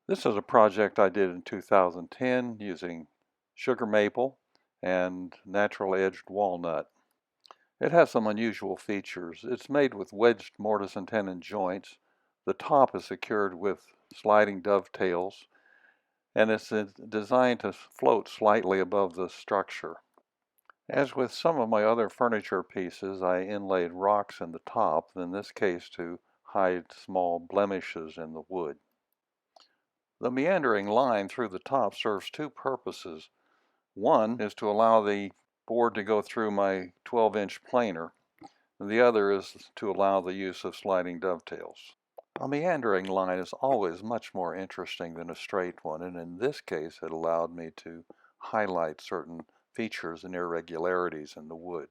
This is a project I did in 2010 using sugar maple and natural edged walnut. It has some unusual features. It's made with wedged mortise and tenon joints. The top is secured with sliding dovetails, and it's designed to float slightly above the structure. As with some of my other furniture pieces, I inlaid rocks in the top, in this case to hide small blemishes in the wood. The meandering line through the top serves two purposes. One is to allow the board to go through my 12-inch planer, and the other is to allow the use of sliding dovetails. A meandering line is always much more interesting than a straight one, and in this case it allowed me to highlight certain features and irregularities in the wood.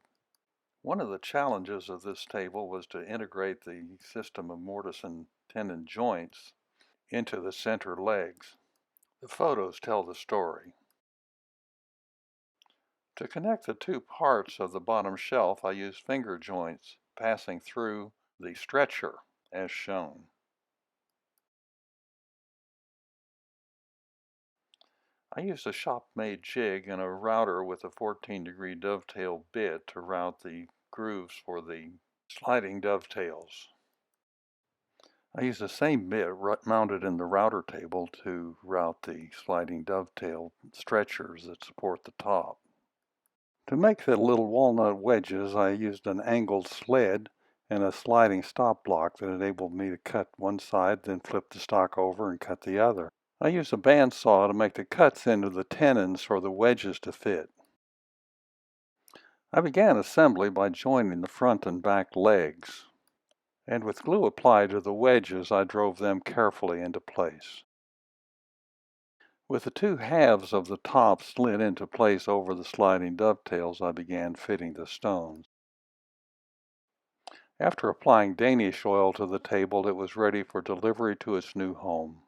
One of the challenges of this table was to integrate the system of mortise and tenon joints into the center legs. The photos tell the story. To connect the two parts of the bottom shelf, I used finger joints passing through the stretcher as shown. I used a shop-made jig and a router with a 14-degree dovetail bit to route the grooves for the sliding dovetails. I used the same bit mounted in the router table to route the sliding dovetail stretchers that support the top. To make the little walnut wedges, I used an angled sled and a sliding stop block that enabled me to cut one side, then flip the stock over and cut the other. I used a bandsaw to make the cuts into the tenons for the wedges to fit. I began assembly by joining the front and back legs, and with glue applied to the wedges, I drove them carefully into place. With the two halves of the top slid into place over the sliding dovetails, I began fitting the stones. After applying Danish oil to the table, it was ready for delivery to its new home.